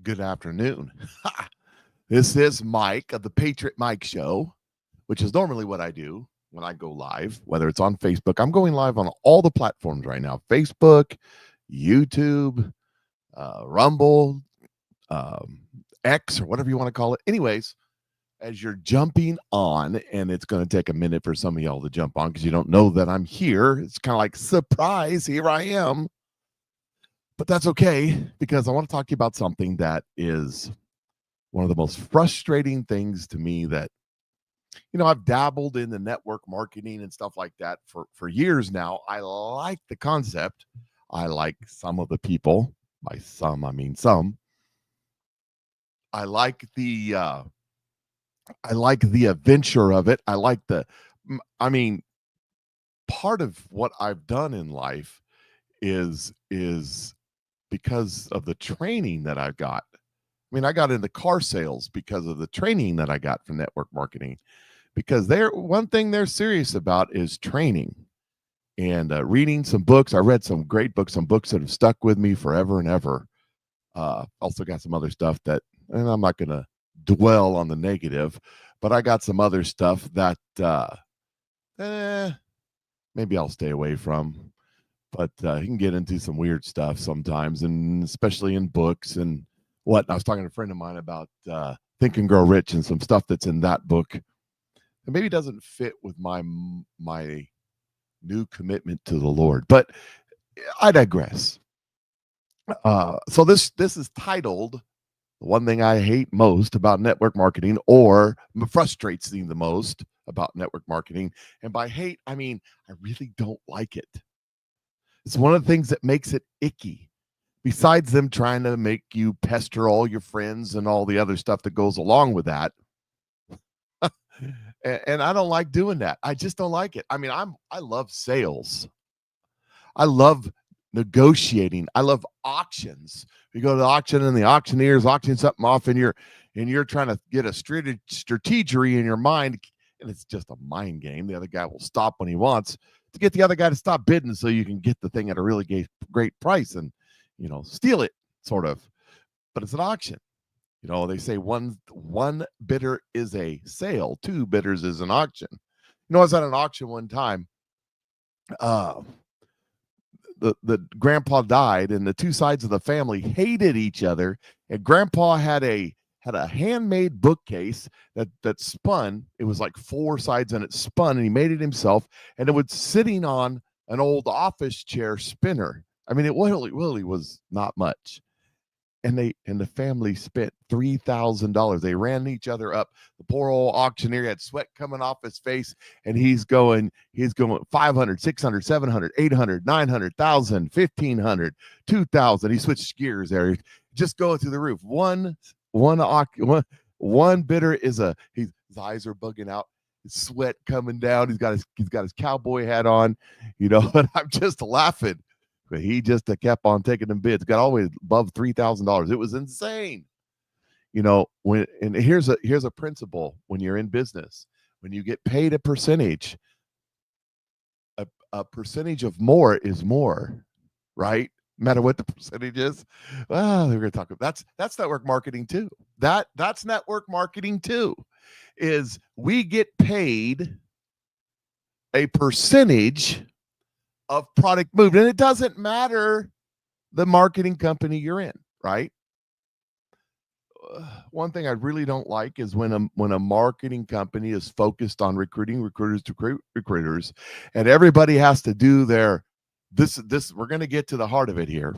Good afternoon. This is Mike of the Patriot Mike Show, which is normally what I do when I go live, whether it's on Facebook. I'm going live on all the platforms right now: Facebook, YouTube, Rumble, um, X, or whatever you want to call it. Anyways, as you're jumping on, and it's going to take a minute for some of y'all to jump on because you don't know that I'm here. It's kind of like, surprise, here I am. But that's okay, because I want to talk to you about something that is one of the most frustrating things to me. That, I've dabbled in the network marketing and stuff like that for years now. I like the concept. I like some of the people. By some, I mean some. I like the adventure of it. I like I mean, part of what I've done in life is because of the training that I've got. I mean, I got into car sales because of the training that I got from network marketing, because one thing they're serious about is training and reading some books. I read some great books, some books that have stuck with me forever and ever. Also got some other stuff that, and I'm not going to dwell on the negative, but I got some other stuff that maybe I'll stay away from. But you can get into some weird stuff sometimes, and especially in books and what. I was talking to a friend of mine about Think and Grow Rich, and some stuff that's in that book that maybe doesn't fit with my new commitment to the Lord. But I digress. So this is titled "The One Thing I Hate Most About Network Marketing," or frustrates me the most about network marketing. And by hate, I mean I really don't like it. It's one of the things that makes it icky. Besides them trying to make you pester all your friends and all the other stuff that goes along with that. And I don't like doing that. I just don't like it. I mean, I love sales. I love negotiating. I love auctions. You go to the auction and the auctioneer's auctioning something off, and you're trying to get a strategery in your mind, and it's just a mind game. The other guy will stop when he wants to get the other guy to stop bidding so you can get the thing at a really great price and, steal it, sort of. But it's an auction. They say one bidder is a sale, two bidders is an auction. I was at an auction one time. The grandpa died, and the two sides of the family hated each other. And grandpa had a handmade bookcase that spun. It was like four sides, and it spun, and he made it himself, and it was sitting on an old office chair spinner. I mean, it really was not much. And the family spent $3,000. They ran each other up. The poor old auctioneer had sweat coming off his face, and he's going 500, 600, 700, 800, 900, 1,000, 1,500, 2,000. He switched gears there, just going through the roof. One bidder is his eyes are bugging out, his sweat coming down. He's got his cowboy hat on, and I'm just laughing. But he just kept on taking them bids. Got always above $3,000. It was insane. Here's a principle when you're in business. When you get paid a percentage, a percentage of more is more, right? No matter what the percentage is. Well, we're going to talk about that's network marketing too. That's network marketing too. Is we get paid a percentage of product moved, and it doesn't matter the marketing company you're in, right? One thing I really don't like is when a marketing company is focused on recruiting recruiters to recruit recruiters, and everybody has to do their this. We're going to get to the heart of it here.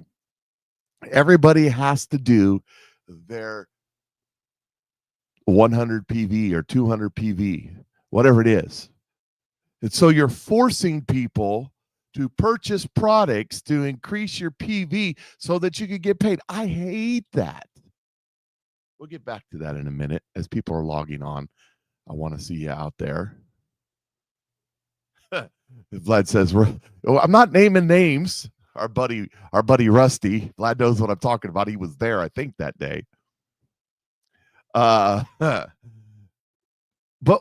Everybody has to do their 100 PV or 200 PV, whatever it is. And so you're forcing people to purchase products to increase your PV so that you could get paid. I hate that. We'll get back to that in a minute as people are logging on. I want to see you out there. Vlad says, I'm not naming names. Our buddy Rusty, Vlad knows what I'm talking about. He was there, I think, that day. But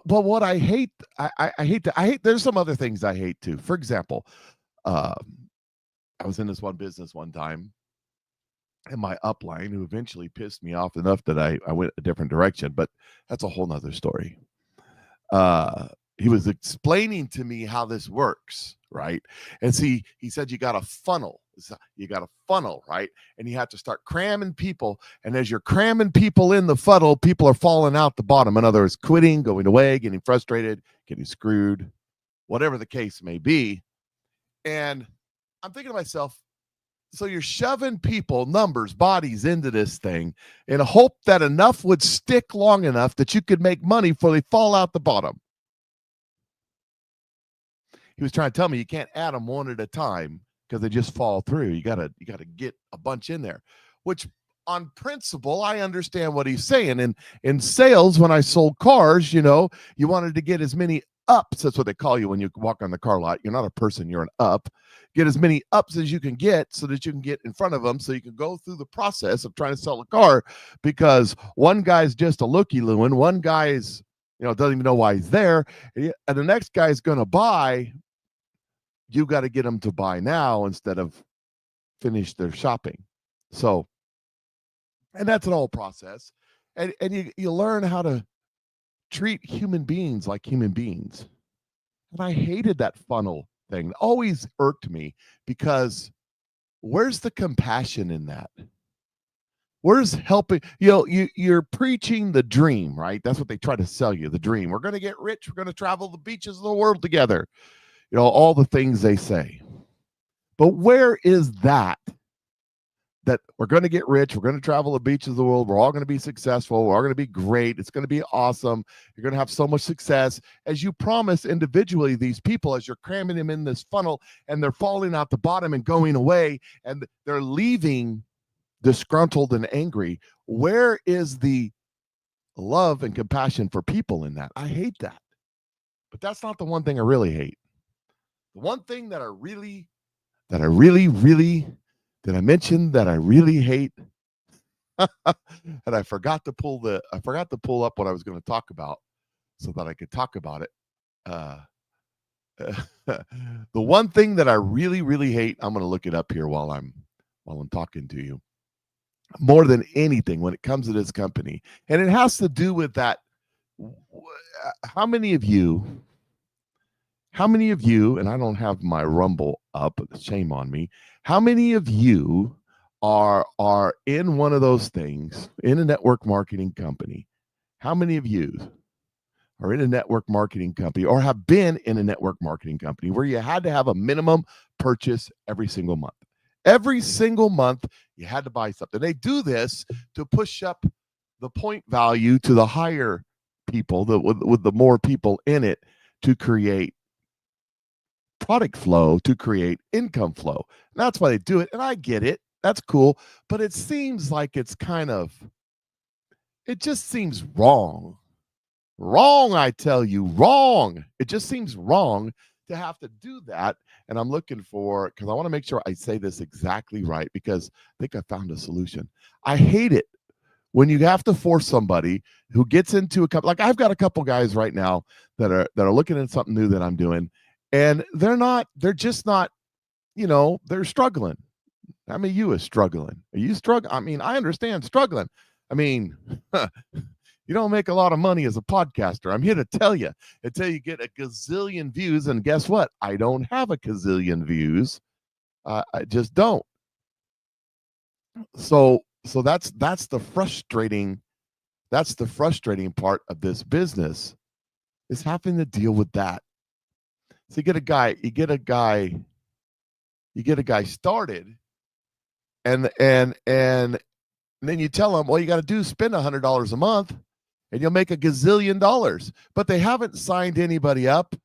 what I hate, I hate. There's some other things I hate too. For example, I was in this one business one time, and my upline, who eventually pissed me off enough that I went a different direction, but that's a whole nother story. He was explaining to me how this works, right? And see, he said you got a funnel. You got a funnel, right? And you have to start cramming people. And as you're cramming people in the funnel, people are falling out the bottom. In other words, quitting, going away, getting frustrated, getting screwed, whatever the case may be. And I'm thinking to myself, so you're shoving people, numbers, bodies into this thing in a hope that enough would stick long enough that you could make money before they fall out the bottom. He was trying to tell me you can't add them one at a time because they just fall through. You gotta get a bunch in there, which on principle, I understand what he's saying. And in sales, when I sold cars, you wanted to get as many ups. That's what they call you when you walk on the car lot. You're not a person, you're an up. Get as many ups as you can get so that you can get in front of them so you can go through the process of trying to sell a car, because one guy's just a looky-loo, and one guy's, doesn't even know why he's there. And the next guy's going to buy. You got to get them to buy now instead of finish their shopping. So, and that's an whole process. And you learn how to treat human beings like human beings. And I hated that funnel thing. It always irked me, because where's the compassion in that? Where's helping? You're preaching the dream, right? That's what they try to sell you, the dream. We're going to get rich. We're going to travel the beaches of the world together. All the things they say. But where is that we're going to get rich, we're going to travel the beaches of the world, we're all going to be successful, we're all going to be great, it's going to be awesome, you're going to have so much success, as you promise individually these people, as you're cramming them in this funnel, and they're falling out the bottom and going away, and they're leaving disgruntled and angry. Where is the love and compassion for people in that? I hate that. But that's not the one thing I really hate. The one thing that I really did I mention that I really hate, and I forgot to pull up what I was going to talk about so that I could talk about it. The one thing that I really hate, I'm going to look it up here while I'm talking to you, more than anything when it comes to this company, and it has to do with that. How many of you, and I don't have my Rumble up, shame on me. How many of you are in one of those things, in a network marketing company? How many of you are in a network marketing company, or have been in a network marketing company, where you had to have a minimum purchase every single month? Every single month, you had to buy something. They do this to push up the point value to the higher people, with the more people in it, to create product flow, to create income flow. And that's why they do it. And I get it. That's cool. But it seems like it just seems wrong. Wrong, I tell you, wrong. It just seems wrong to have to do that. And I'm looking for, because I want to make sure I say this exactly right, because I think I found a solution. I hate it when you have to force somebody who gets into a couple, like I've got a couple guys right now that are looking at something new that I'm doing, and they're just not, they're struggling. I mean, you are struggling. Are you struggling? I mean, I understand struggling. I mean, you don't make a lot of money as a podcaster. I'm here to tell you, until you get a gazillion views. And guess what? I don't have a gazillion views. I just don't. So that's the frustrating part of this business, is having to deal with that. So you get a guy started, and then you tell him, well, you got to do spend $100 a month and you'll make a gazillion dollars. But they haven't signed anybody up.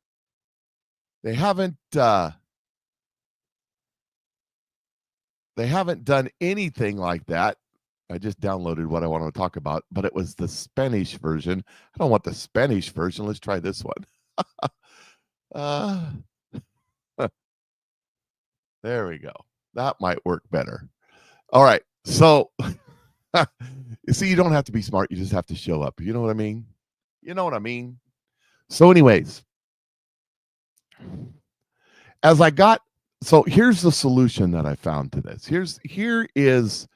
They haven't done anything like that. I just downloaded what I want to talk about, but it was the Spanish version. I don't want the Spanish version. Let's try this one. There we go. That might work better. All right. So you see, you don't have to be smart. You just have to show up. You know what I mean? So anyways, so here's the solution that I found to this. Here is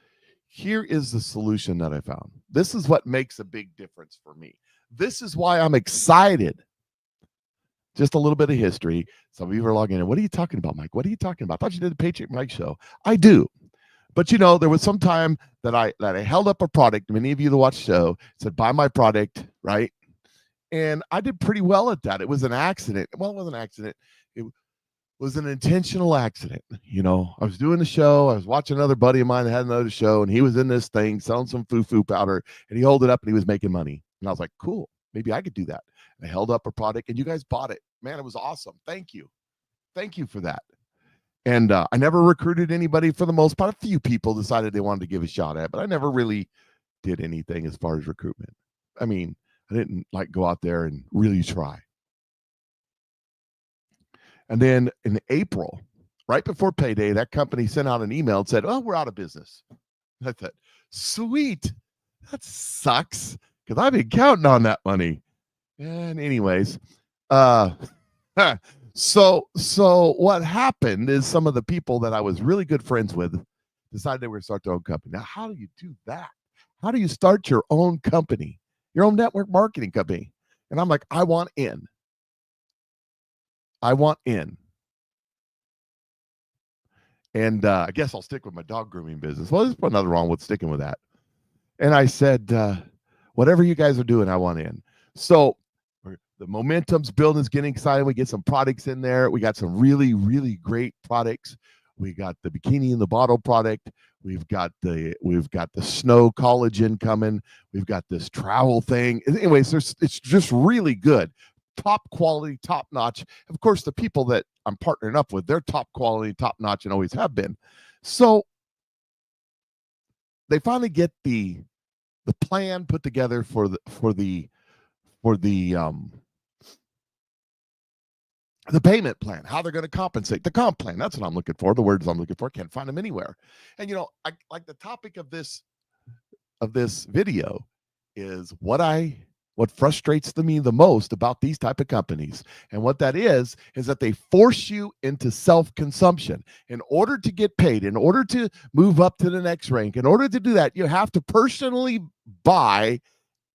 here is the solution that I found. This is what makes a big difference for me. This is why I'm excited. Just a little bit of history. Some of you are logging in. What are you talking about, Mike? What are you talking about? I thought you did the Patriot Mike show. I do. But there was some time that I held up a product. Many of you that watch the show said, buy my product, right? And I did pretty well at that. It was an accident. Well, it wasn't an accident. It was an intentional accident. I was doing the show. I was watching another buddy of mine that had another show, and he was in this thing selling some foo-foo powder, and he held it up and he was making money. And I was like, cool, maybe I could do that. And I held up a product and you guys bought it. Man, it was awesome. Thank you. Thank you for that. And I never recruited anybody for the most part. A few people decided they wanted to give a shot at, but I never really did anything as far as recruitment. I mean, I didn't go out there and really try. And then in April, right before payday, that company sent out an email and said, oh, we're out of business. I thought, sweet. That sucks because I've been counting on that money. And anyways, so what happened is some of the people that I was really good friends with decided they were going to start their own company. Now, how do you do that? How do you start your own company, your own network marketing company? And I'm like, I want in. And I guess I'll stick with my dog grooming business. Well, there's nothing wrong with sticking with that. And I said, whatever you guys are doing, I want in. So the momentum's building, is getting excited. We get some products in there. We got some really, really great products. We got the bikini in the bottle product. We've got the snow collagen coming. We've got this travel thing. Anyways, it's just really good. Top quality, top notch. Of course, the people that I'm partnering up with, they're top quality, top notch, and always have been. So they finally get the plan put together for the payment plan, how they're going to compensate, the comp plan. That's what I'm looking for. The words I'm looking for. Can't find them anywhere. And I like the topic of this video is what frustrates me the most about these type of companies. And what that is that they force you into self-consumption. In order to get paid, in order to move up to the next rank, in order to do that, you have to personally buy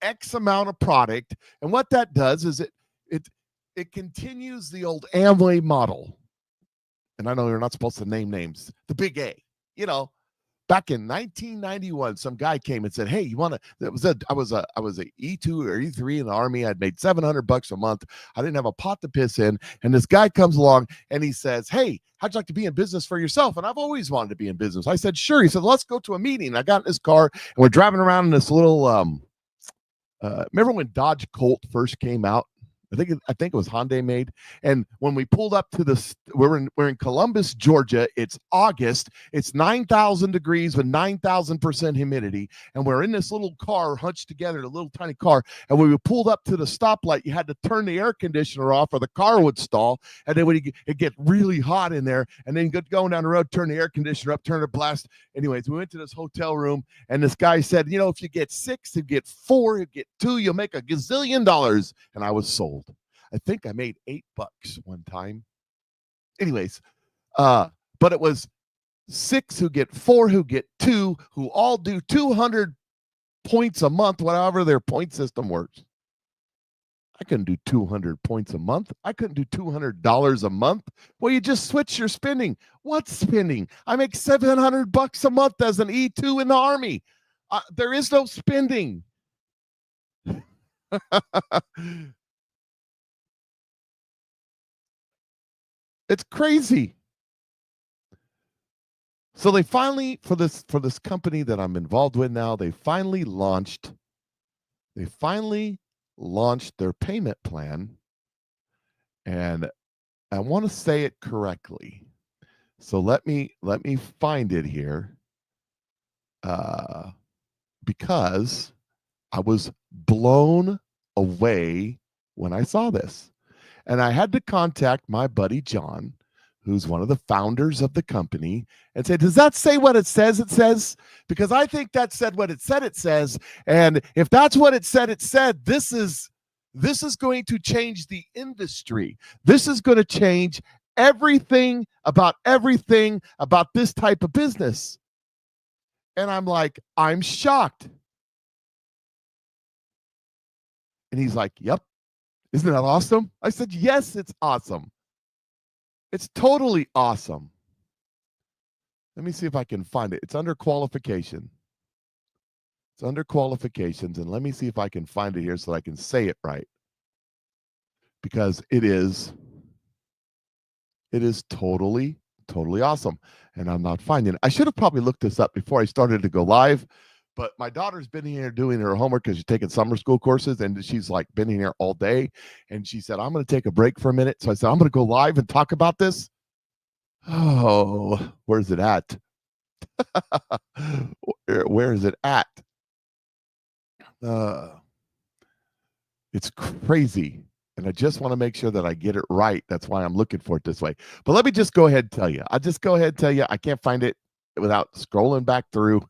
X amount of product. And what that does is it continues the old Amway model. And I know you're not supposed to name names. The big A. Back in 1991, some guy came and said, hey, you want to, I was a E2 or E3 in the Army. I'd made $700 a month. I didn't have a pot to piss in. And this guy comes along and he says, hey, how'd you like to be in business for yourself? And I've always wanted to be in business. I said, sure. He said, let's go to a meeting. I got in his car and we're driving around in this little, remember when Dodge Colt first came out? I think it was Hyundai made. And when we pulled up to this, we're in Columbus, Georgia. It's August. It's 9,000 degrees with 9,000% humidity. And we're in this little car hunched together, a little tiny car. And when we pulled up to the stoplight, you had to turn the air conditioner off or the car would stall. And then it get really hot in there. And then going down the road, turn the air conditioner up, turn it blast. Anyways, we went to this hotel room and this guy said, if you get 6, you get 4, you get 2, you'll make $1 gazillion. And I was sold. I think I made $8 one time. Anyways, but it was 6 who get 4 who get 2 who all do 200 points a month, whatever their point system works. I couldn't do 200 points a month. I couldn't do $200 a month. Well, you just switch your spending. What's spending? I make $700 a month as an E2 in the Army. There is no spending. It's crazy. So they finally, for this company that I'm involved with now, they finally launched their payment plan. And I want to say it correctly. So let me find it here. Because I was blown away when I saw this. And I had to contact my buddy John, who's one of the founders of the company, and say, does that say what it says it says? Because I think that said what it said it says. And if that's what it said, this is going to change the industry. This is going to change everything about this type of business. And I'm like, I'm shocked. And he's like, yep. Isn't that awesome? I said, yes, it's awesome. It's totally awesome. Let me see if I can find it. It's under qualification. It's under qualifications. And let me see if I can find it here so I can say it right. Because it is totally awesome. And I'm not finding it. I should have probably looked this up before I started to go live. But my daughter's been here doing her homework because she's taking summer school courses, and she's like been here all day. And she said, I'm going to take a break for a minute. So I said, I'm going to go live and talk about this. Oh, where's it at? Where is it at? It's crazy. And I just want to make sure that I get it right. That's why I'm looking for it this way. But let me just go ahead and tell you. I'll just go ahead and tell you. I can't find it without scrolling back through.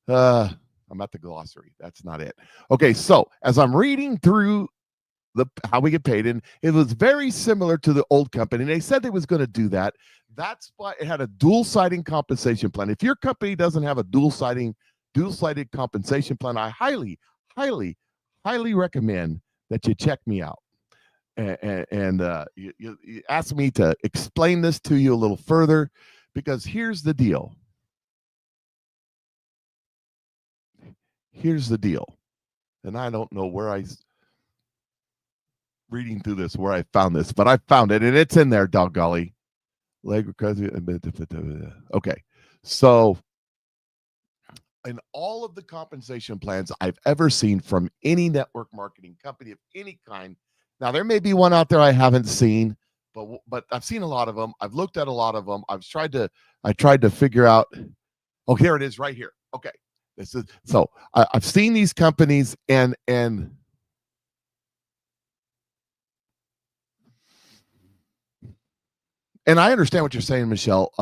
I'm at the glossary. That's not it. Okay, so as I'm reading through how we get paid, and it was very similar to the old company. They said they was going to do that. That's why it had a dual-siding compensation plan. If your company doesn't have a dual-sided compensation plan, I highly recommend that you check me out. And you asked me to explain this to you a little further, because here's the deal. And I don't know where reading through this where I found this, but I found it, and it's in there, doggolly. Okay, so in all of the compensation plans I've ever seen from any network marketing company of any kind, now there may be one out there I haven't seen, but I've seen a lot of them. I've looked at a lot of them. I tried to figure out. Oh, here it is, right here. Okay, this is so I've seen these companies, and I understand what you're saying, Michelle.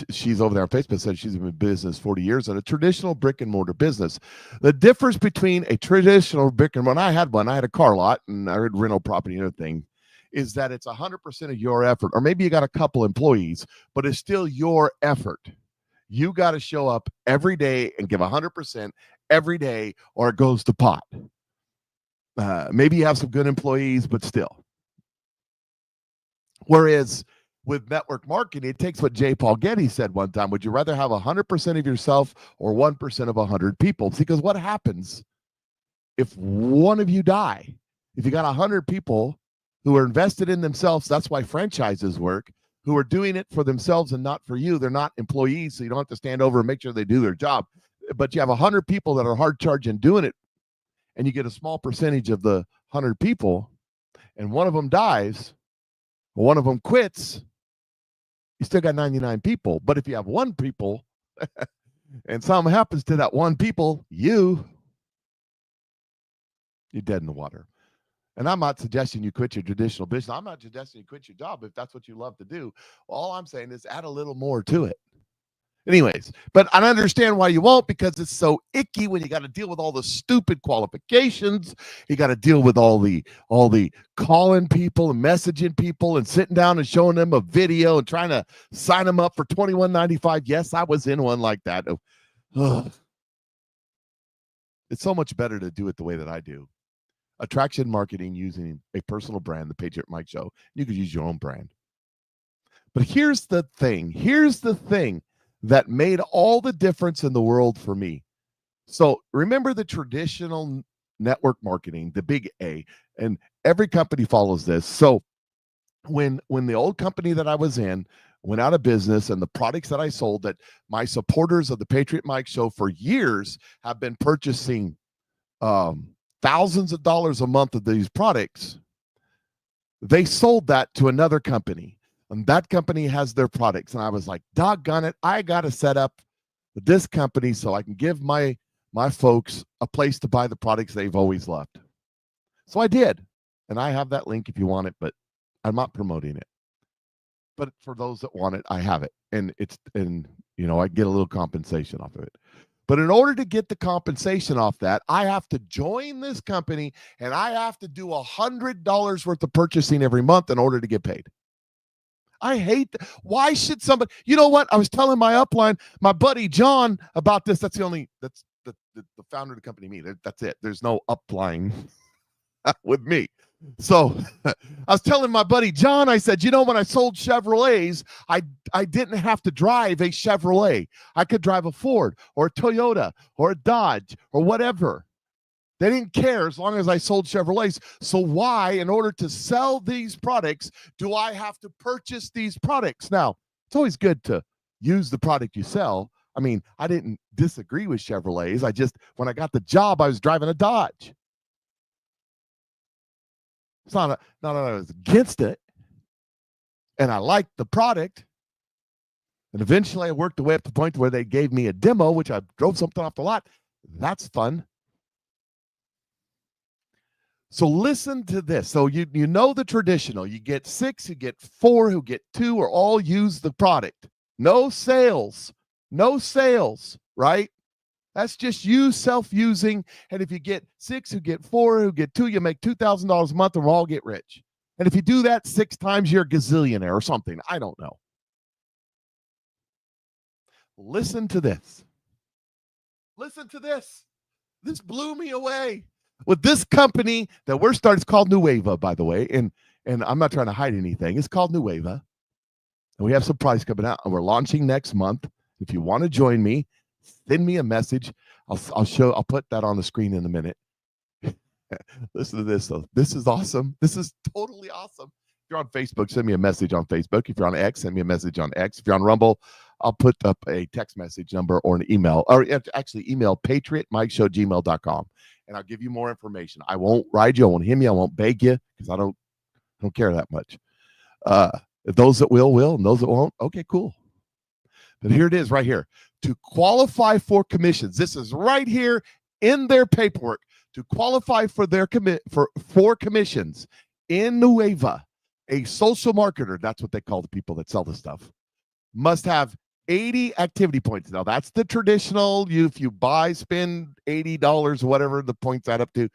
She's over there on Facebook, said she's been in business 40 years in a traditional brick and mortar business. The difference between a traditional brick and mortar, I had a car lot and I had rental property and everything, is that it's 100% of your effort. Or maybe you got a couple employees, but it's still your effort. You got to show up every day and give 100% every day, or it goes to pot. Maybe you have some good employees, but still. Whereas with network marketing, it takes what J. Paul Getty said one time. Would you rather have 100% of yourself or 1% of 100 people? Because what happens if one of you die? If you got 100 people who are invested in themselves, that's why franchises work, who are doing it for themselves and not for you. They're not employees, so you don't have to stand over and make sure they do their job. But you have 100 people that are hard charging doing it, and you get a small percentage of the 100 people, and one of them dies, or one of them quits, you still got 99 people. But if you have one people and something happens to that one people, you're dead in the water. And I'm not suggesting you quit your traditional business. I'm not suggesting you quit your job if that's what you love to do. All I'm saying is add a little more to it. Anyways, but I understand why you won't, because it's so icky when you got to deal with all the stupid qualifications. You got to deal with all the calling people and messaging people and sitting down and showing them a video and trying to sign them up for $21.95. Yes, I was in one like that. Ugh. It's so much better to do it the way that I do. Attraction marketing using a personal brand, the Patriot Mike Show. You could use your own brand. But here's the thing that made all the difference in the world for me. So remember the traditional network marketing, the big A, and every company follows this. So when the old company that I was in went out of business, and the products that I sold, that my supporters of the Patriot Mike Show for years have been purchasing thousands of dollars a month of these products, they sold that to another company. And that company has their products. And I was like, doggone it, I got to set up this company so I can give my folks a place to buy the products they've always loved. So I did. And I have that link if you want it, but I'm not promoting it. But for those that want it, I have it. And I get a little compensation off of it. But in order to get the compensation off that, I have to join this company, and I have to do $100 worth of purchasing every month in order to get paid. I hate why should somebody, you know what? I was telling my upline, my buddy John, about this. That's the founder of the company, me. That's it. There's no upline with me. So I was telling my buddy John, I said, when I sold Chevrolets, I didn't have to drive a Chevrolet. I could drive a Ford or a Toyota or a Dodge or whatever. They didn't care as long as I sold Chevrolets. So why, in order to sell these products, do I have to purchase these products? Now, it's always good to use the product you sell. I mean, I didn't disagree with Chevrolets. When I got the job, I was driving a Dodge. It's not that I was against it. And I liked the product. And eventually I worked the way up to the point where they gave me a demo, which I drove something off the lot. That's fun. So listen to this. So you know the traditional. You get 6, you get 4, who get 2, or all use the product. No sales. No sales, right? That's just you self-using. And if you get 6, who get 4, who get 2, you make $2,000 a month and we'll all get rich. And if you do that 6 times, you're a gazillionaire or something. I don't know. Listen to this. Listen to this. This blew me away. With this company that we're starting, it's called Nueva, by the way, and I'm not trying to hide anything. It's called Nueva, and we have some price coming out, and we're launching next month. If you want to join me, send me a message. I'll put that on the screen in a minute. Listen to this, though. This is awesome. This is totally awesome. If you're on Facebook, send me a message on Facebook. If you're on X, send me a message on X. If you're on Rumble, I'll put up a text message number or an email, or actually email patriotmikeshow@gmail.com. And I'll give you more information. I won't ride you. I won't him you. I won't beg you because I don't care that much. Those that will, and those that won't, okay, cool. But here it is right here. To qualify for commissions, this is right here in their paperwork. To qualify for their for commissions in Nueva, a social marketer, that's what they call the people that sell the stuff, must have 80 activity points. Now that's the traditional. If you spend $80, whatever the points add up to,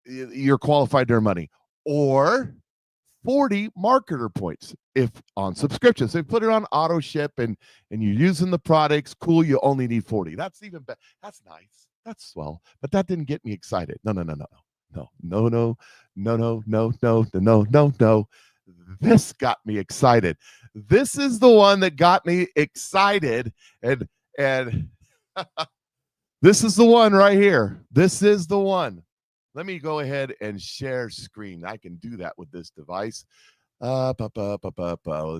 you're qualified to earn money. Or 40 marketer points if on subscription. So you put it on auto ship and you're using the products. Cool, you only need 40. That's even better. That's nice. That's swell. But that didn't get me excited. No. This got me excited. This is the one that got me excited. And this is the one right here. This is the one. Let me go ahead and share screen. I can do that with this device. Let's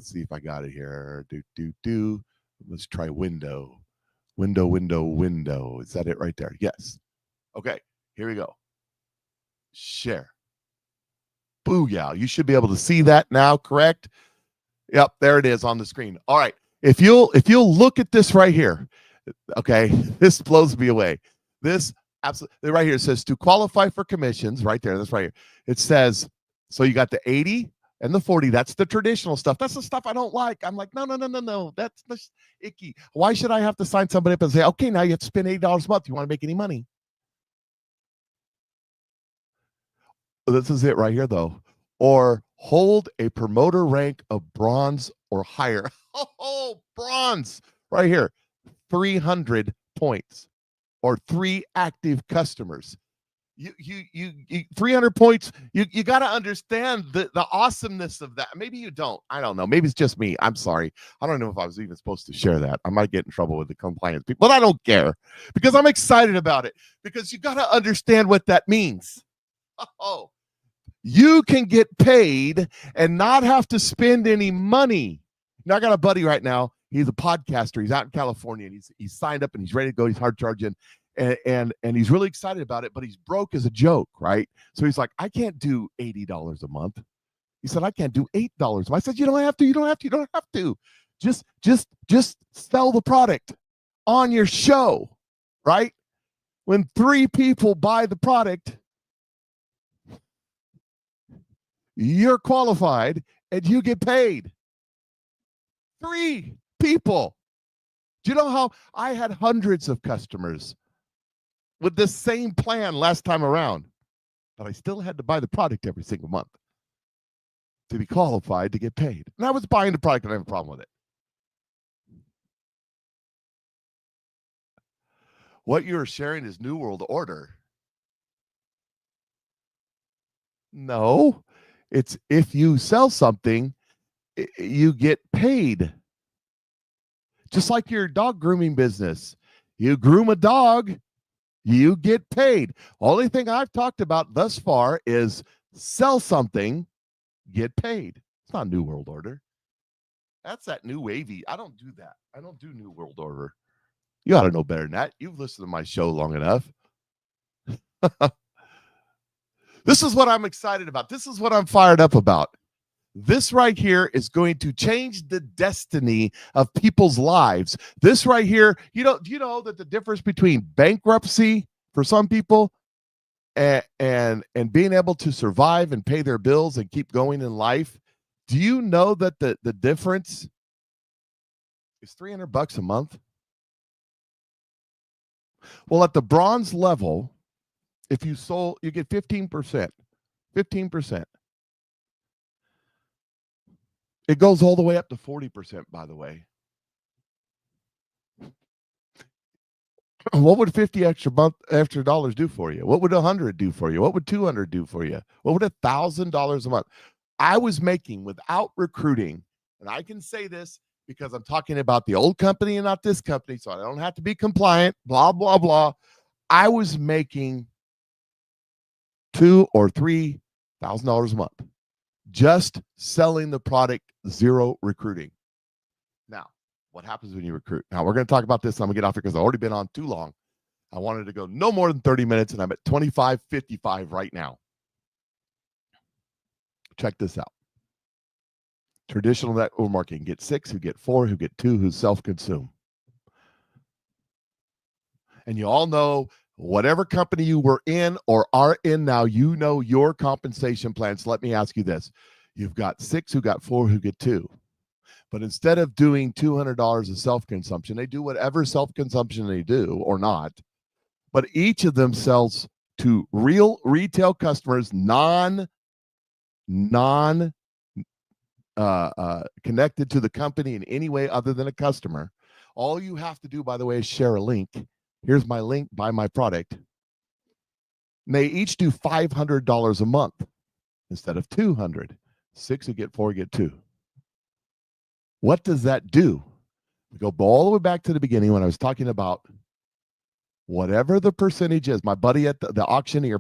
see if I got it here. Let's try window. Window. Is that it right there? Yes. Okay, here we go. Share. Booyah. You should be able to see that now, correct? Yep, there it is on the screen. All right. If you'll look at this right here, okay, this blows me away. This absolutely right here, it says to qualify for commissions, right there. That's right here. It says, so you got the 80 and the 40. That's the traditional stuff. That's the stuff I don't like. I'm like, no. That's icky. Why should I have to sign somebody up and say, okay, now you have to spend $80 a month. You want to make any money? This is it right here, though. Or hold a promoter rank of bronze or higher. Oh, bronze right here. 300 points or 3 active customers. You 300 points. You got to understand the awesomeness of that. Maybe you don't. I don't know. Maybe it's just me. I'm sorry. I don't know if I was even supposed to share that. I might get in trouble with the compliance people, but I don't care because I'm excited about it because you got to understand what that means. Oh, you can get paid and not have to spend any money. Now, I got a buddy right now. He's a podcaster. He's out in California, and he's signed up, and he's ready to go. He's hard charging, and he's really excited about it, but he's broke as a joke, right? So he's like, I can't do $80 a month. He said, I can't do $8. I said, you don't have to. Just sell the product on your show, right? When 3 people buy the product, you're qualified and you get paid. 3 people. Do you know how I had hundreds of customers with this same plan last time around, but I still had to buy the product every single month. to be qualified to get paid. And I was buying the product and I have a problem with it. What you're sharing is New World Order. No, it's if you sell something, you get paid. Just like your dog grooming business. You groom a dog, you get paid. Only thing I've talked about thus far is sell something, get paid. It's not New World Order. That's that new wavy. I don't do that. I don't do New World Order. You ought to know better than that. You've listened to my show long enough. This is what I'm excited about. This is what I'm fired up about. This right here is going to change the destiny of people's lives. This right here, do you know that the difference between bankruptcy for some people and being able to survive and pay their bills and keep going in life? Do you know that the difference is $300 a month? Well, at the bronze level, if you sold, you get 15%. 15%. It goes all the way up to 40%, by the way. What would 50 extra dollars do for you? What would 100 do for you? What would 200 do for you? What would $1,000 a month? I was making without recruiting, and I can say this because I'm talking about the old company and not this company, so I don't have to be compliant, blah, blah, blah. I was making $2,000 or $3,000 a month just selling the product, zero recruiting. Now, what happens when you recruit? Now, we're going to talk about this. I'm going to get off here because I've already been on too long. I wanted to go no more than 30 minutes, and I'm at 25:55 right now. Check this out. Traditional network marketing. Get 6, who get 4, who get 2, who self-consume. And you all know whatever company you were in or are in now, you know your compensation plan. So let me ask you this. You've got 6 who got 4 who get 2. But instead of doing $200 of self-consumption, they do whatever self-consumption they do or not. But each of them sells to real retail customers, non connected to the company in any way other than a customer. All you have to do, by the way, is share a link. Here's my link, buy my product. And they each do $500 a month instead of $200. 6 who get 4 get 2. What does that do? We go all the way back to the beginning when I was talking about whatever the percentage is. My buddy at the auctioneer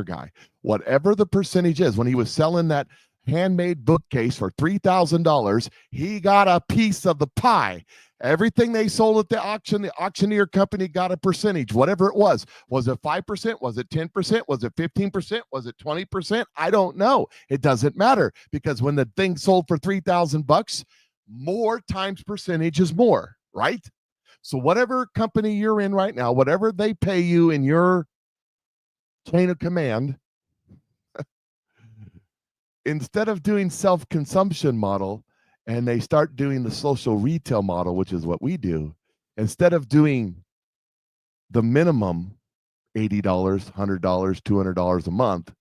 guy, whatever the percentage is, when he was selling that handmade bookcase for $3,000, he got a piece of the pie. Everything they sold at the auction, the auctioneer company got a percentage, whatever it was. Was it 5%? Was it 10%? Was it 15%? Was it 20%? I don't know. It doesn't matter because when the thing sold for $3,000, more times percentage is more, right? So whatever company you're in right now, whatever they pay you in your chain of command, instead of doing self-consumption model, and they start doing the social retail model, which is what we do, instead of doing the minimum $80, $100, $200 a month,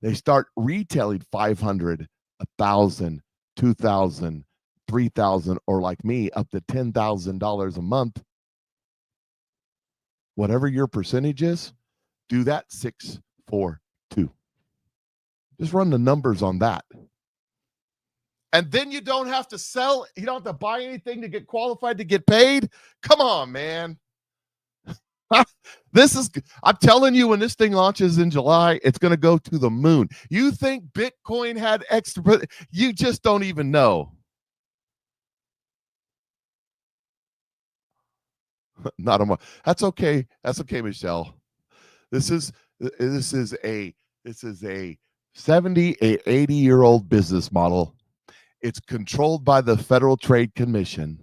they start retailing 500, 1,000, 2,000, 3,000, or like me, up to $10,000 a month. Whatever your percentage is, do that 6, 4, 2. Just run the numbers on that. And then you don't have to sell, you don't have to buy anything to get qualified to get paid. Come on, man. I'm telling you, when this thing launches in July, it's going to go to the moon. You think Bitcoin had extra, you just don't even know. Not a month. That's okay. That's okay, Michelle. This is a 70, 80-year-old business model. It's controlled by the Federal Trade Commission.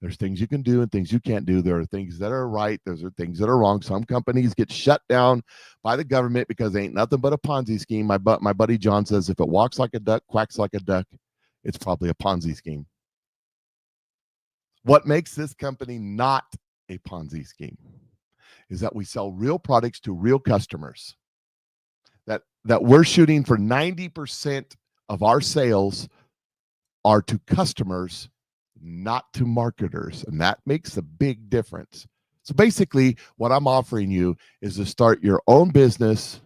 There's things you can do and things you can't do. There are things that are right. There's things that are wrong. Some companies get shut down by the government because they ain't nothing but a Ponzi scheme. My buddy John says if it walks like a duck, quacks like a duck, it's probably a Ponzi scheme. What makes this company not a Ponzi scheme is that we sell real products to real customers, that we're shooting for 90% of our sales are to customers, not to marketers. And that makes a big difference. So basically, what I'm offering you is to start your own business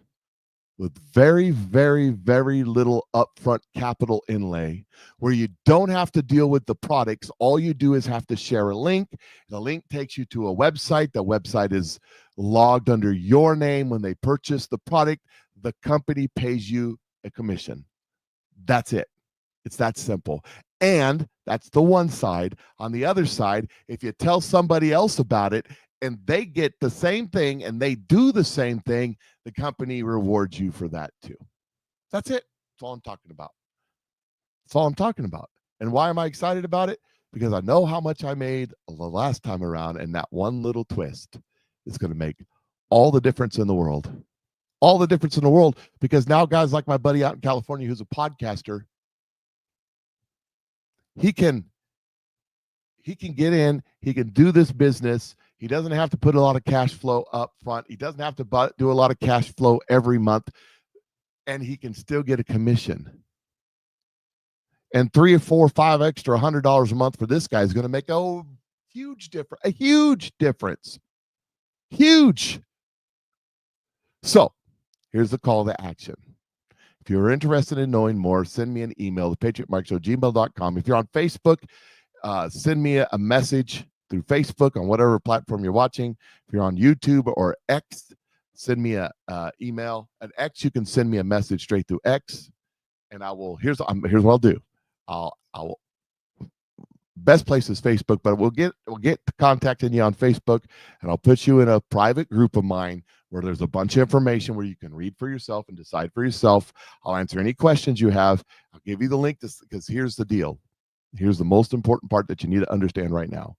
with very, very, very little upfront capital inlay, where you don't have to deal with the products. All you do is have to share a link. The link takes you to a website. The website is logged under your name. When they purchase the product, the company pays you a commission. That's it. It's that simple. And that's the one side. On the other side, if you tell somebody else about it and they get the same thing and they do the same thing, the company rewards you for that too. That's it. That's all I'm talking about. That's all I'm talking about. And why am I excited about it? Because I know how much I made the last time around, and that one little twist is going to make all the difference in the world. All the difference in the world, because now guys like my buddy out in California who's a podcaster, he can get in, he can do this business. He doesn't have to put a lot of cash flow up front. He doesn't have to do a lot of cash flow every month, and he can still get a commission. And $3 or $4 or $5 extra $100 a month for this guy is going to make a huge difference. Huge. So here's the call to action. If you're interested in knowing more, send me an email, thepatriotmikeshow@gmail.com. If you're on Facebook, send me a message through Facebook on whatever platform you're watching. If you're on YouTube or X, send me a email. At X, you can send me a message straight through X, and I will. Here's what I'll do. I'll best place is Facebook, but we'll get contacting you on Facebook, and I'll put you in a private group of mine where there's a bunch of information where you can read for yourself and decide for yourself. I'll answer any questions you have. I'll give you the link because here's the deal. Here's the most important part that you need to understand right now.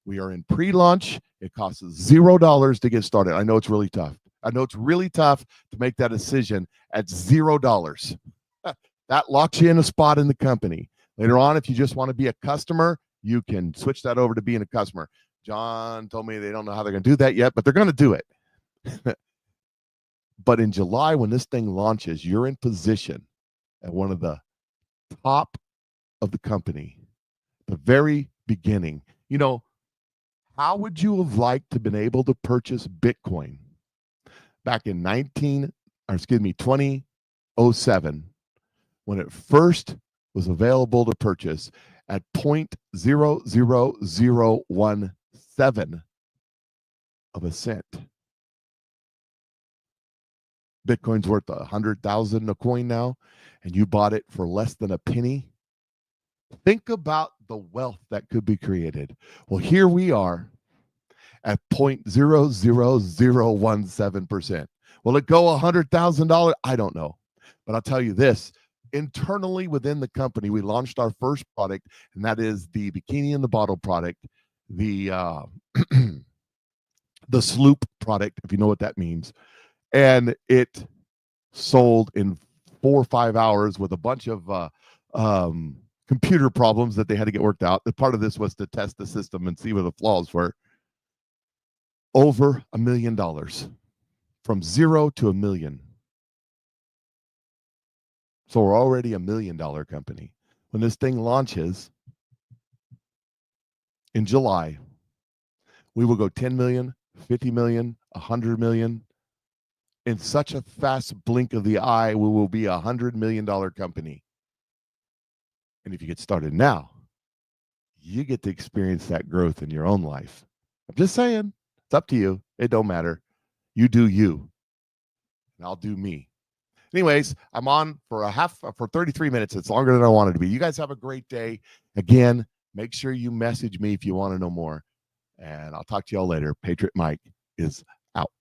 We are in pre-launch. It costs $0 to get started. I know it's really tough. I know it's really tough to make that decision at $0. That locks you in a spot in the company. Later on, if you just want to be a customer, you can switch that over to being a customer. John told me they don't know how they're going to do that yet, but they're going to do it. But in July, when this thing launches, you're in position at one of the top of the company, the very beginning. You know, how would you have liked to have been able to purchase Bitcoin back in 2007, when it first was available to purchase at 0.00017 of a cent? Bitcoin's worth 100,000 a coin now, and you bought it for less than a penny. Think about the wealth that could be created. Well, here we are at 0.00017%. Will it go $100,000? I don't know. But I'll tell you this. Internally within the company, we launched our first product, and that is the bikini in the bottle product, the the sloop product, if you know what that means. And it sold in 4 or 5 hours with a bunch of computer problems that they had to get worked out. The part of this was to test the system and see where the flaws were. Over $1 million, from 0 to 1 million. So we're already $1 million company. When this thing launches in July, we will go 10 million, 50 million, 100 million. In such a fast blink of the eye, we will be $100 million company. And if you get started now, you get to experience that growth in your own life. I'm just saying, it's up to you. It don't matter. You do you, and I'll do me. Anyways, I'm on for 33 minutes. It's longer than I wanted to be. You guys have a great day. Again, make sure you message me if you want to know more. And I'll talk to y'all later. Patriot Mike is out.